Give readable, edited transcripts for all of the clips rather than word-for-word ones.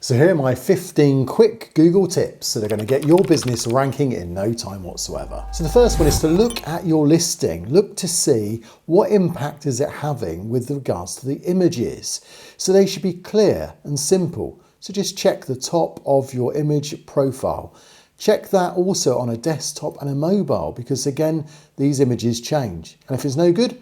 So here are my 15 quick Google tips that are going to get your business ranking in no time whatsoever. So the first one is to look at your listing. Look to see what impact is it having with regards to the images. So they should be clear and simple. So just check the top of your image profile. Check that also on a desktop and a mobile, because again, these images change. And if it's no good,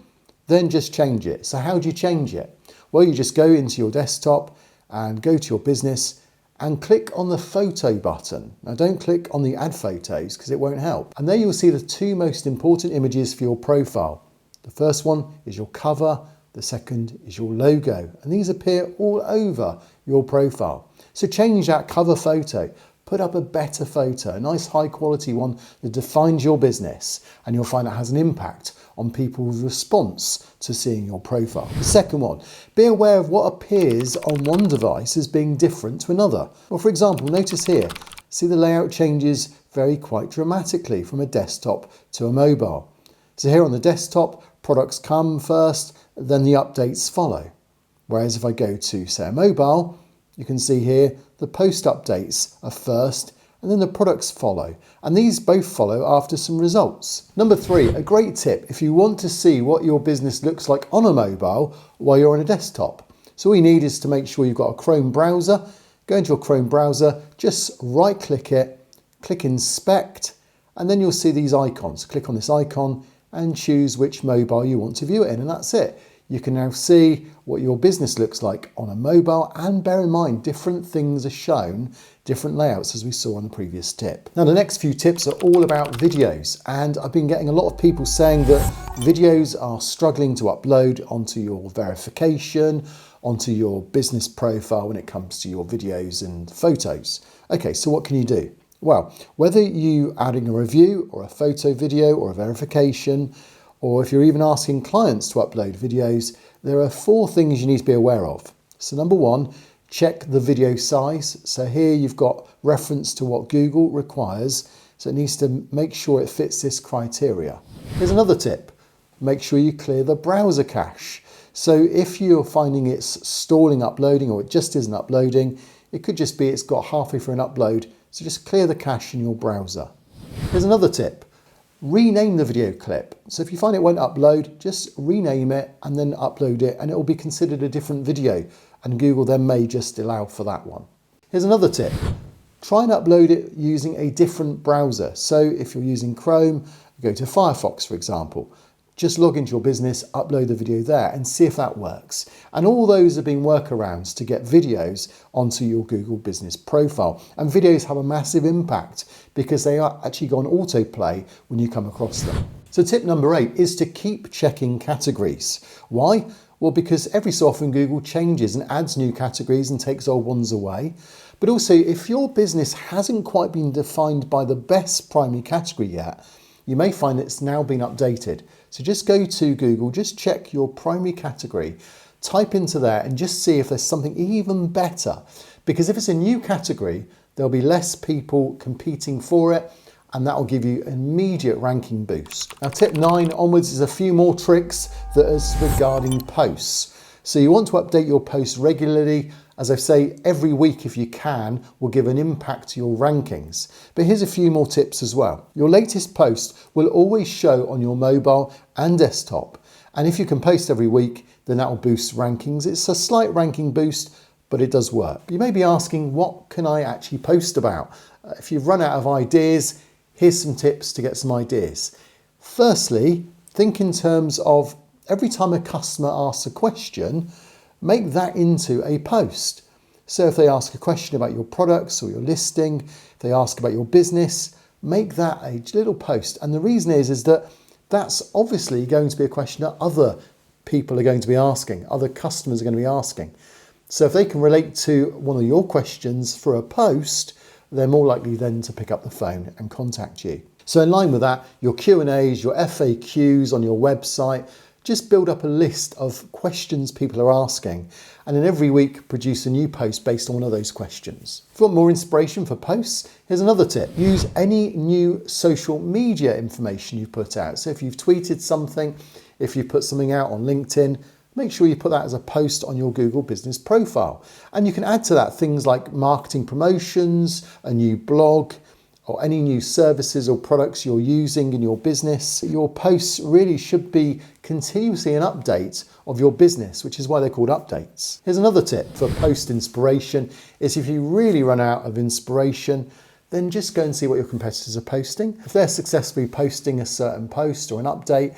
then just change it. So how do you change it? Well, you just go into your desktop and go to your business and click on the photo button. Now don't click on the add photos because it won't help. And there you'll see the two most important images for your profile. The first one is your cover, the second is your logo, and these appear all over your profile. So change that cover photo, put up a better photo, a nice high quality one that defines your business, and you'll find it has an impact on people's response to seeing your profile. The second one, be aware of what appears on one device as being different to another. Well, for example, notice here, see the layout changes quite dramatically from a desktop to a mobile. So here on the desktop, products come first, then the updates follow. Whereas if I go to, say, a mobile, you can see here the post updates are first and then the products follow. And these both follow after some results. Number 3, a great tip if you want to see what your business looks like on a mobile while you're on a desktop. So all you need is to make sure you've got a Chrome browser. Go into your Chrome browser, just right click it, click inspect, and then you'll see these icons. Click on this icon and choose which mobile you want to view it in, and that's it. You can now see what your business looks like on a mobile, and bear in mind, different things are shown, different layouts as we saw on the previous tip. Now the next few tips are all about videos, and I've been getting a lot of people saying that videos are struggling to upload onto your verification, onto your business profile when it comes to your videos and photos. Okay, so what can you do? Well, whether you adding a review or a photo video or a verification, or if you're even asking clients to upload videos, there are 4 things you need to be aware of. So number 1, check the video size. So here you've got reference to what Google requires. So it needs to make sure it fits this criteria. Here's another tip. Make sure you clear the browser cache. So if you're finding it's stalling uploading or it just isn't uploading, it could just be it's got halfway through an upload. So just clear the cache in your browser. Here's another tip. Rename the video clip. So if you find it won't upload, just rename it and then upload it, and it will be considered a different video, and Google then may just allow for that one. Here's another tip. Try and upload it using a different browser. So if you're using Chrome, go to Firefox, for example. Just log into your business, upload the video there and see if that works. And all those have been workarounds to get videos onto your Google business profile. And videos have a massive impact because they are actually go on autoplay when you come across them. So tip number 8 is to keep checking categories. Why? Well, because every so often Google changes and adds new categories and takes old ones away. But also, if your business hasn't quite been defined by the best primary category yet, you may find it's now been updated. So just go to Google, just check your primary category, type into there and just see if there's something even better. Because if it's a new category, there'll be less people competing for it, and that will give you an immediate ranking boost. Now tip 9 onwards is a few more tricks that is regarding posts. So you want to update your posts regularly. As I say, every week if you can will give an impact to your rankings. But here's a few more tips as well. Your latest post will always show on your mobile and desktop. And if you can post every week, then that will boost rankings. It's a slight ranking boost, but it does work. You may be asking, what can I actually post about? If you've run out of ideas, here's some tips to get some ideas. Firstly, think in terms of every time a customer asks a question, make that into a post. So if they ask a question about your products or your listing, if they ask about your business, make that a little post. And the reason is that that's obviously going to be a question that other people are going to be asking, other customers are going to be asking. So if they can relate to one of your questions for a post, they're more likely then to pick up the phone and contact you. So in line with that, your Q&As, your FAQs on your website, just build up a list of questions people are asking, and then every week produce a new post based on one of those questions. If you want more inspiration for posts, here's another tip. Use any new social media information you put out. So if you've tweeted something, if you put something out on LinkedIn, make sure you put that as a post on your Google business profile. And you can add to that things like marketing promotions, a new blog, or any new services or products you're using in your business. Your posts really should be continuously an update of your business, which is why they're called updates. Here's another tip for post inspiration is if you really run out of inspiration, then just go and see what your competitors are posting. If they're successfully posting a certain post or an update,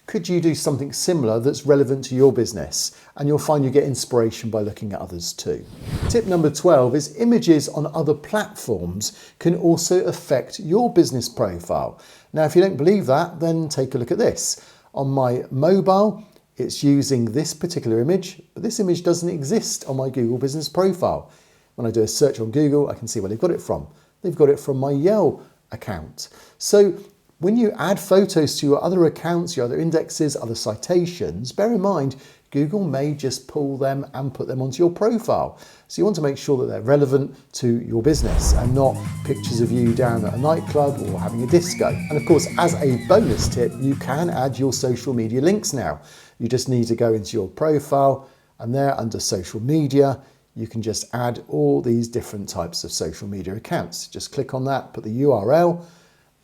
could you do something similar that's relevant to your business? And you'll find you get inspiration by looking at others too. Tip number 12 is images on other platforms can also affect your business profile. Now, if you don't believe that, then take a look at this. On my mobile, it's using this particular image, but this image doesn't exist on my Google business profile. When I do a search on Google, I can see where they've got it from. They've got it from my Yale account. So when you add photos to your other accounts, your other indexes, other citations, bear in mind, Google may just pull them and put them onto your profile. So you want to make sure that they're relevant to your business and not pictures of you down at a nightclub or having a disco. And of course, as a bonus tip, you can add your social media links now. You just need to go into your profile and there under social media, you can just add all these different types of social media accounts. Just click on that, put the URL,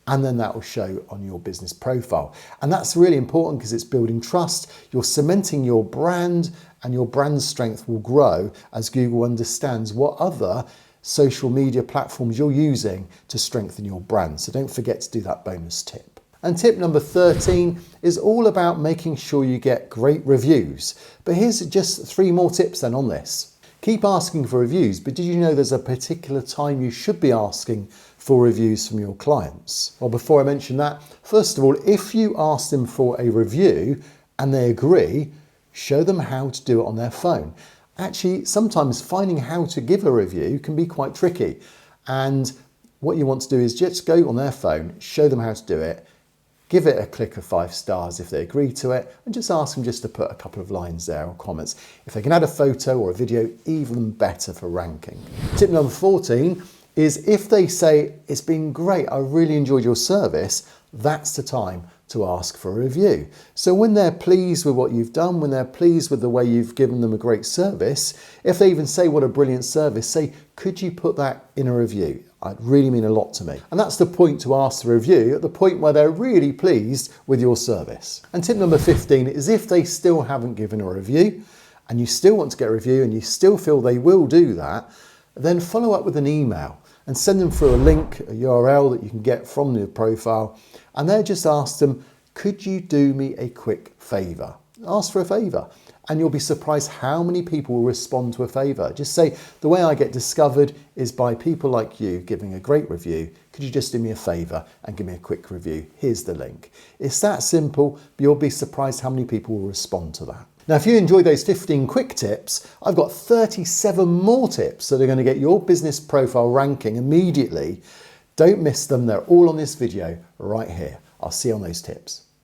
and then that will show on your business profile. And that's really important because it's building trust. You're cementing your brand and your brand strength will grow as Google understands what other social media platforms you're using to strengthen your brand. So don't forget to do that bonus tip. And tip number 13 is all about making sure you get great reviews. But here's just 3 more tips then on this. Keep asking for reviews, but did you know there's a particular time you should be asking for reviews from your clients? Well, before I mention that, first of all, if you ask them for a review and they agree, show them how to do it on their phone. Actually, sometimes finding how to give a review can be quite tricky. And what you want to do is just go on their phone, show them how to do it, give it a click of 5 stars if they agree to it, and just ask them just to put a couple of lines there or comments. If they can add a photo or a video, even better for ranking. Tip number 14 is if they say, it's been great, I really enjoyed your service, that's the time to ask for a review. So when they're pleased with what you've done, when they're pleased with the way you've given them a great service, if they even say what a brilliant service, say, could you put that in a review? It really mean a lot to me. And that's the point to ask the review, at the point where they're really pleased with your service. And tip number 15 is if they still haven't given a review and you still want to get a review and you still feel they will do that, then follow up with an email and send them through a link, a URL that you can get from the profile. And there just ask them, could you do me a quick favor? Ask for a favor. And you'll be surprised how many people will respond to a favor. Just say, the way I get discovered is by people like you giving a great review. Could you just do me a favor and give me a quick review? Here's the link. It's that simple, but you'll be surprised how many people will respond to that. Now, if you enjoyed those 15 quick tips, I've got 37 more tips that are going to get your business profile ranking immediately. Don't miss them. They're all on this video right here. I'll see you on those tips.